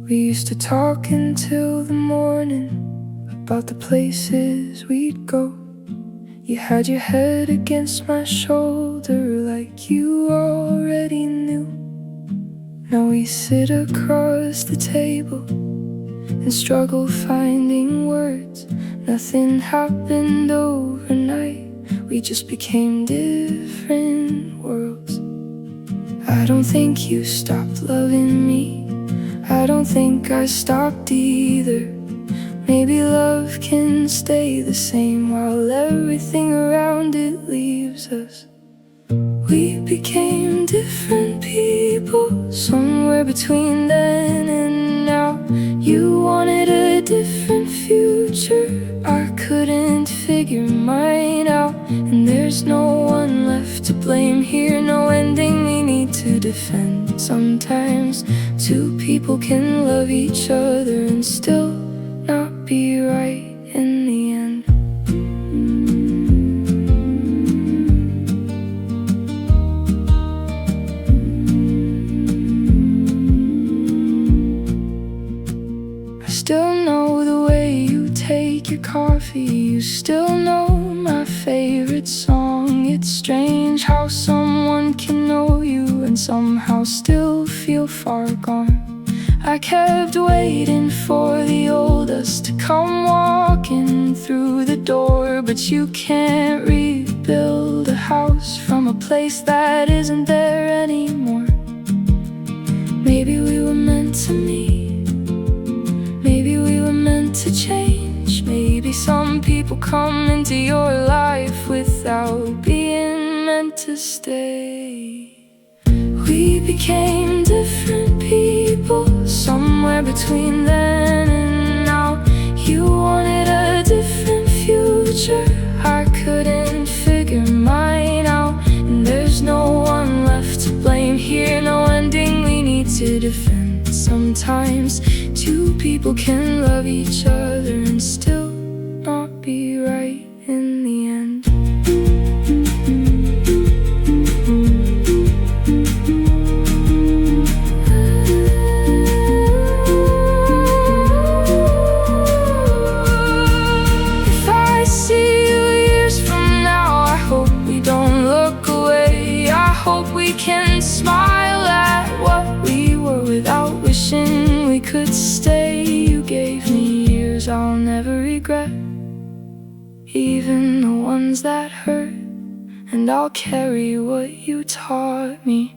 We used to talk until the morning about the places we'd go. You had your head against my shoulder like you already knew. Now we sit across the table and struggle finding words. Nothing happened overnight, we just became different worlds. I don't think you stopped loving me, I don't think I stopped either. Maybe love can stay the same while everything around it leaves us. We became different people, somewhere between then and now. You wanted a different future, I couldn't figure mine out. And there's no one left to blame here, no ending we need to defend. Sometimes two people can love each other and still not be right in the end. I still know the way you take your coffee, you still know my favorite song. It's strange how someone can know you and somehow still feel far gone. I kept waiting for the old us to come walking through the door, but you can't rebuild a house from a place that isn't there anymore. Maybe we were meant to meet, maybe we were meant to change. Maybe some people come into your life without being meant to stay. We became different people, somewhere between then and now. You wanted a different future, I couldn't figure mine out. And there's no one left to blame here, no ending we need to defend. Sometimes two people can love each other and still not be right in the end. We can smile at what we were without wishing we could stay. You gave me years I'll never regret, even the ones that hurt. And I'll carry what you taught me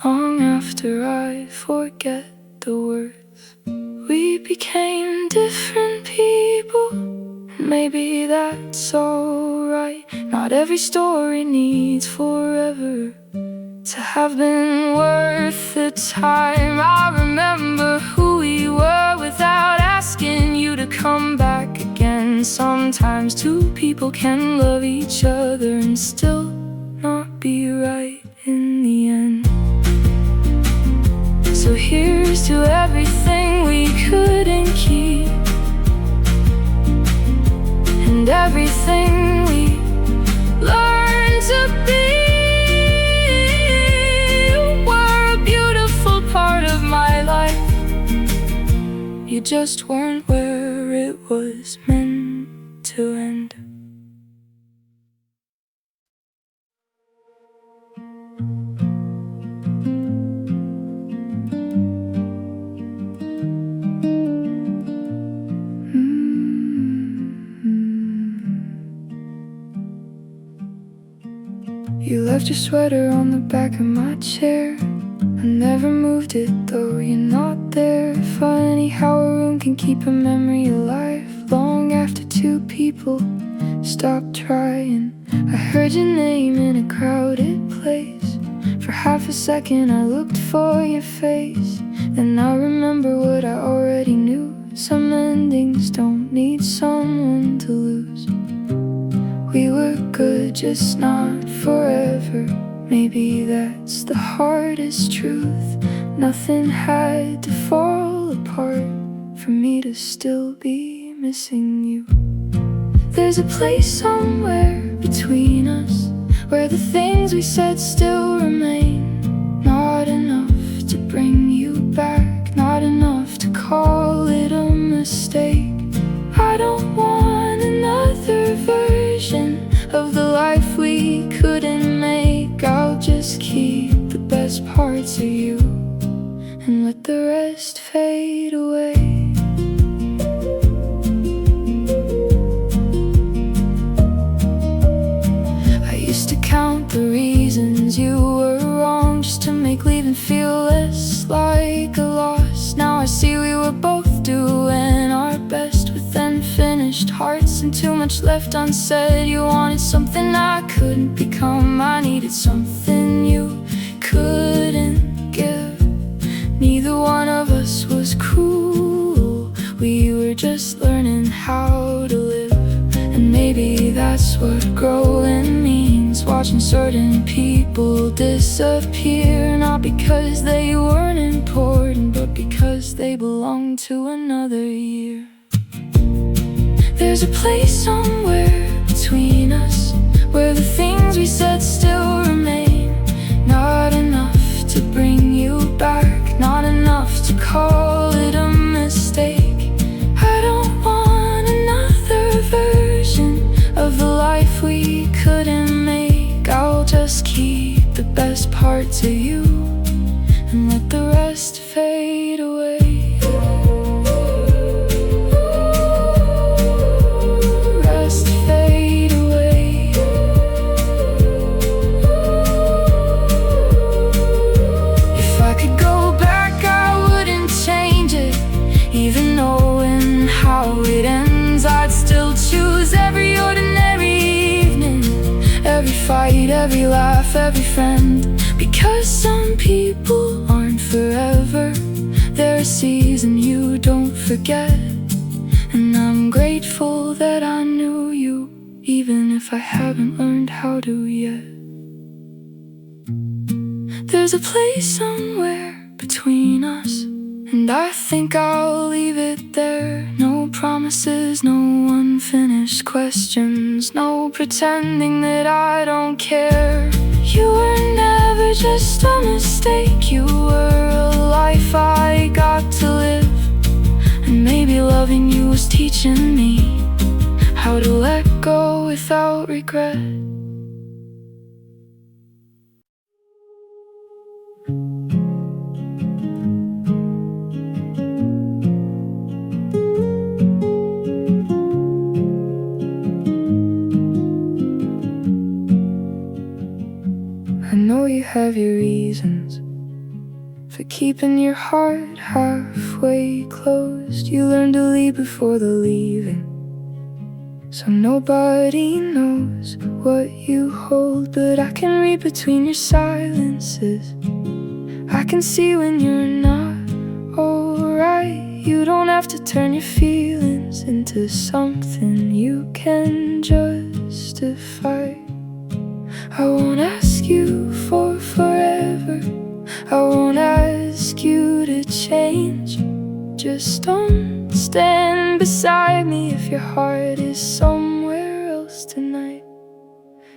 long after I forget the words. We became different people, and maybe that's alright. Not every story needs forever to have been worth the time. I remember who we were without asking you to come back again. Sometimes two people can love each other and still not be right in the end. So here's to everything we couldn't keep, and everything we learned to be. Part of my life, you just weren't where it was meant to end. You left your sweater on the back of my chair, I never moved it though you're not there. Funny how a room can keep a memory alive long after two people stop trying. I heard your name in a crowded place. For half a second I looked for your face. Then I remember what I already knew. Some endings don't need someone to lose. We were good, just not forever. Maybe that's the hardest truth. Nothing had to fall apart for me to still be missing you. There's a place somewhere between us where the things we said still remain. Not enough to bring you back, not enough to call parts of you and let the rest fade away. I used to count the reasons you were wrong just to make leaving feel less like a loss. Now I see we were both doing our best with unfinished hearts and too much left unsaid. You wanted something I couldn't become, I needed something you couldn't give. Neither one of us was cruel, we were just learning how to live. And maybe that's what growing means, watching certain people disappear, not because they weren't important, but because they belonged to another year. There's a place somewhere between us where the things we said still remain. Not enough to bring you back, not enough to call it a mistake. I don't want another version of the life we couldn't make. I'll just keep the best parts of you and let the rest fade away. Rest fade away. If I could go back, I wouldn't change it. Even knowing how it ends, I'd still choose every ordinary evening, every fight, every laugh, every friend. Because some people aren't forever, they're a season you don't forget. And I'm grateful that I knew you, even if I haven't learned how to yet. There's a place somewhere between us, and I think I'll leave it there. No promises, no unfinished questions, no pretending that I don't care. You were never just a mistake, you were a life I got to live. And maybe loving you was teaching me how to let go without regret. I know you have your reasons for keeping your heart halfway closed. You learned to leave before the leaving, so nobody knows what you hold. But I can read between your silences, I can see when you're not alright. You don't have to turn your feelings into something you can justify. I won't ask you for forever, I won't ask you to change. Just don't stand beside me if your heart is somewhere else tonight.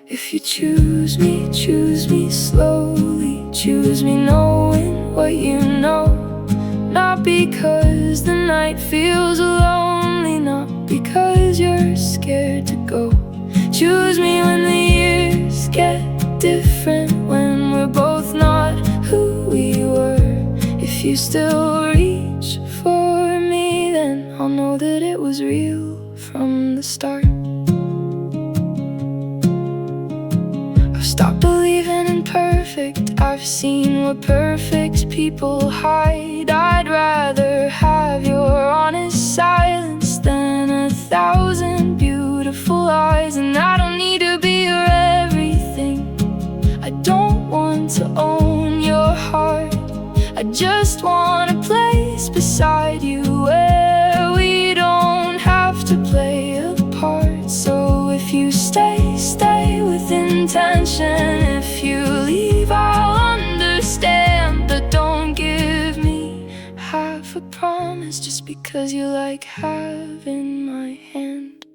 If you choose me slowly, choose me knowing what you know. Not because the night feels lonely, not because you're scared to go. Choose me when the years get different, when we're both not who we were. If you still reach for me, then I'll know that it was real from the start. I've stopped believing in perfect, I've seen what perfect people hide. I'd rather have your honest silence than 1,000 beautiful lies. And I don't need to be your everything, I don't want to own your heart. I just want a place beside you where we don't have to play a part. So if you stay, stay with intention. If you leave, I'll understand. But don't give me half a promise just because you like having my hand.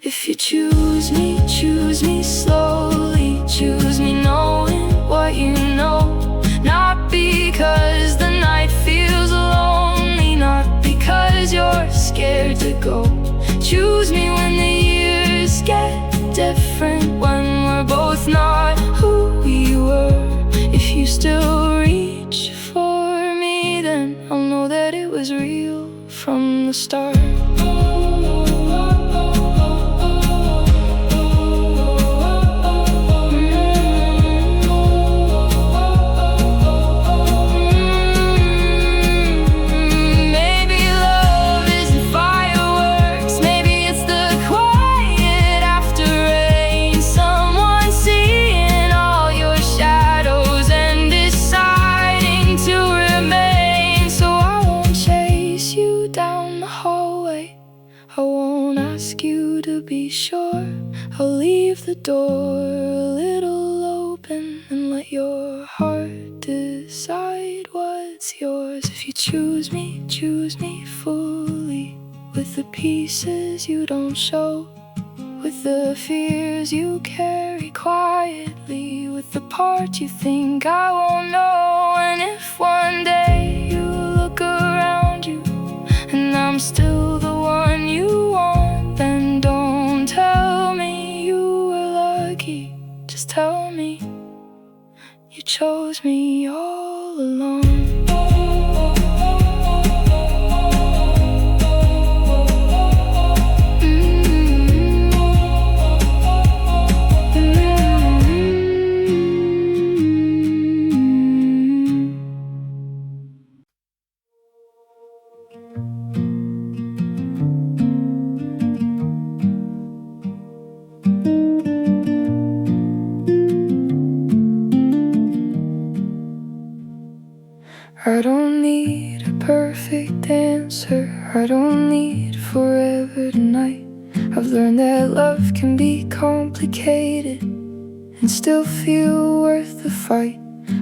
If you choose me slowly, choose me knowing what you know. Not because the night feels lonely, not because you're scared to go. Choose me when the years get different, when we're both not who we were. If you still reach was real from the start. I won't ask you to be sure. I'll leave the door a little open and let your heart decide what's yours. If you choose me fully, with the pieces you don't show, with the fears you carry quietly, with the part you think I won't know. And if one day you look around you and I'm still the one you want, then don't tell me you were lucky. Just tell me you chose me all along. I don't need a perfect answer, I don't need forever tonight. I've learned that love can be complicated and still feel worth the fight.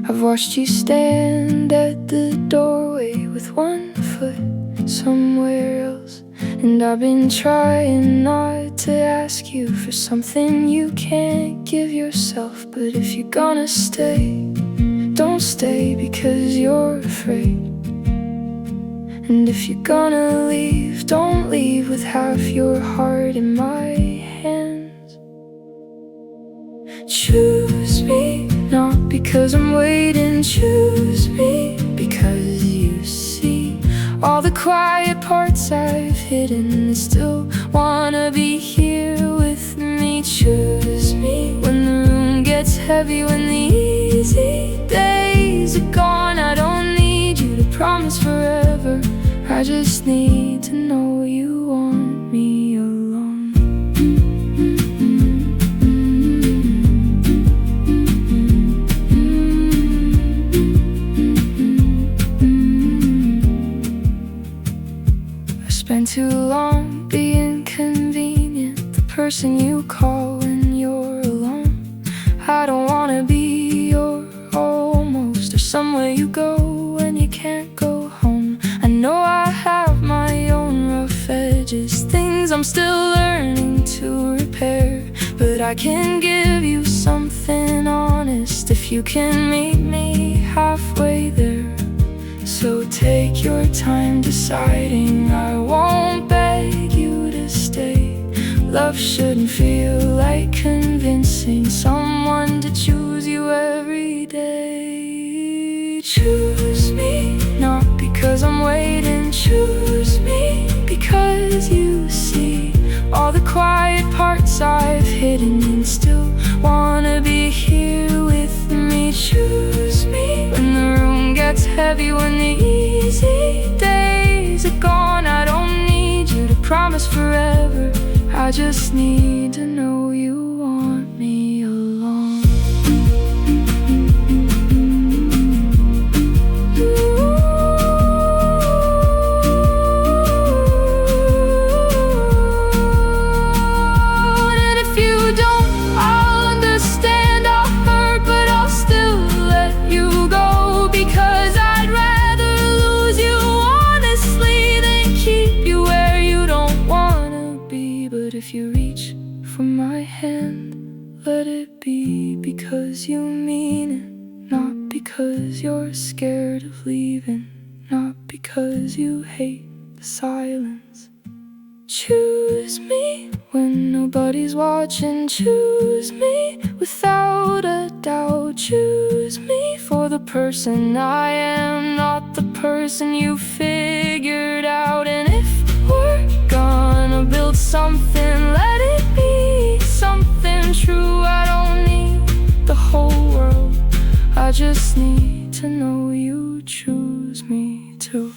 I've watched you stand at the doorway with one foot somewhere else, and I've been trying not to ask you for something you can't give yourself. But if you're gonna stay, don't stay because you're afraid. And if you're gonna leave, don't leave with half your heart in my hands. Choose me, not because I'm waiting. Choose me because you see all the quiet parts I've hidden and still wanna be here with me. Choose me when the room gets heavy, when the easy days are gone. I don't need you to promise forever, I just need to know you want me alone. I spent too long being convenient, the person you call when you're alone. I don't wanna be your almost, or somewhere you go when you can't go home. I know I have my own rough edges, things I'm still learning to repair, but I can give you something honest if you can meet me halfway there. So take your time deciding, I won't beg you to stay. Love shouldn't feel like convincing someone to choose you every day. Choose me, not because I'm waiting. Choose me because you see all the quiet parts I've hidden and still wanna be here with me. Choose me when the room gets heavy, when the easy days are gone. I don't need you to promise forever, I just need to know you want me alone. And if you don't, I'll understand, I'll hurt, but I'll still let you go, because I'd rather lose you honestly than keep you where you don't wanna be. But if you reach for my hand, let it be because you mean it, not because you're scared of leaving, not because you hate the silence. Choose me when nobody's watching. Choose me without a doubt. Choose me for the person I am, not the person you figured just need to know you choose me too.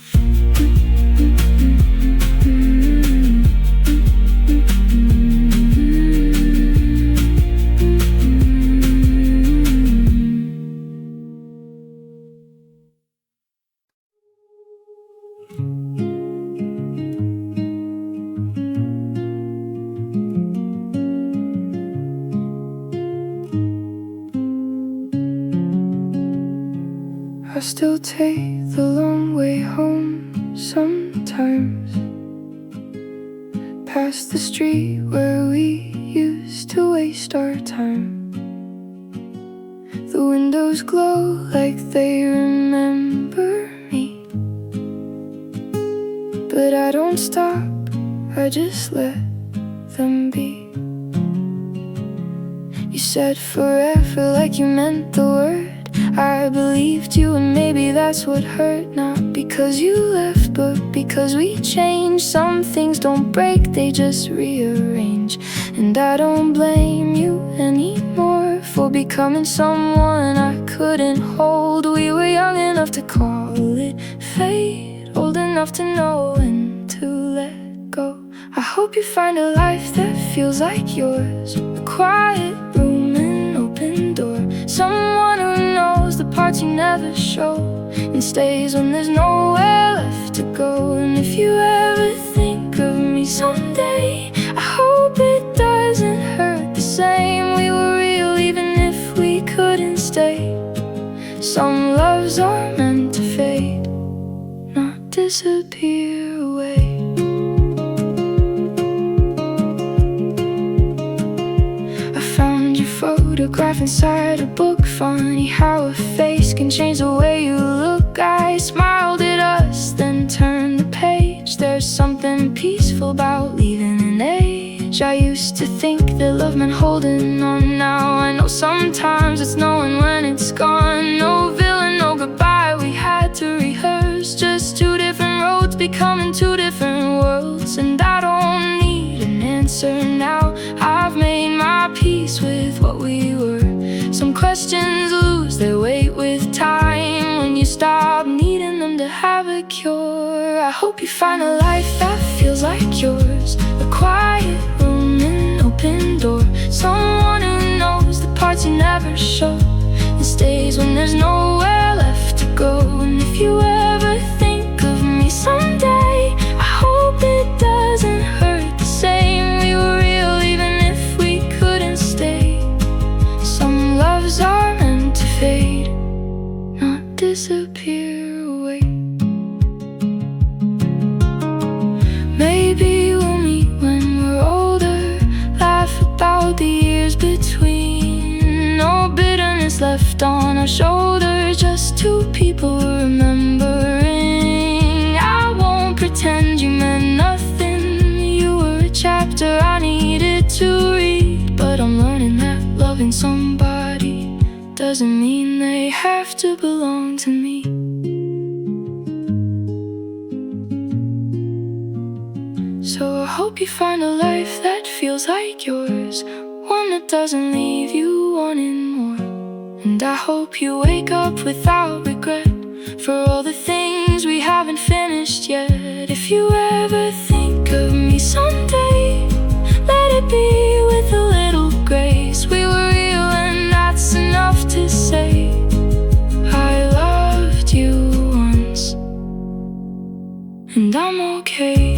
I still take the long way home sometimes, past the street where we used to waste our time. The windows glow like they remember me, but I don't stop, I just let them be. You said forever like you meant the word. I believed you, and maybe that's what hurt. Not because you left, but because we changed. Some things don't break, they just rearrange. And I don't blame you anymore for becoming someone I couldn't hold. We were young enough to call it fate, old enough to know when to let go. I hope you find a life that feels like yours, a quiet room, an open door, someone who knows the parts you never show, and stays when there's nowhere left to go. And if you ever think of me someday, I hope it doesn't hurt the same. We were real even if we couldn't stay. Some loves are meant to fade, not disappear away. Photograph inside a book. Funny how a face can change the way you look. I smiled at us, then turned the page. There's something peaceful about leaving an age. I used to think that love meant holding on. Now I know sometimes it's knowing when it's gone. No villain, no goodbye, we had to rehearse. Just two different roads becoming two different worlds. And I don't need an answer now. I've made my peace with what we were. Some questions lose their weight with time when you stop needing them to have a cure. I hope you find a life that feels like yours, a quiet room, an open door, someone who knows the parts you never show, and stays when there's nowhere left to go. And if you ever think of me someday, I hope it doesn't hurt the same. We were real even if we couldn't stay. Some loves are meant to fade, not disappear away. Maybe we'll meet when we're older, laugh about the years between. No bitterness left on our shoulders, just two people remembering. I won't pretend you meant nothing. You were a chapter I needed to read, but I'm learning that loving somebody doesn't mean they have to belong to me. So I hope you find a life that feels like yours, one that doesn't leave you wanting more. And I hope you wake up without regret for all the things we haven't finished yet. If you ever think of me someday, let it be with a little grace. We were real and that's enough to say. I loved you once, and I'm okay.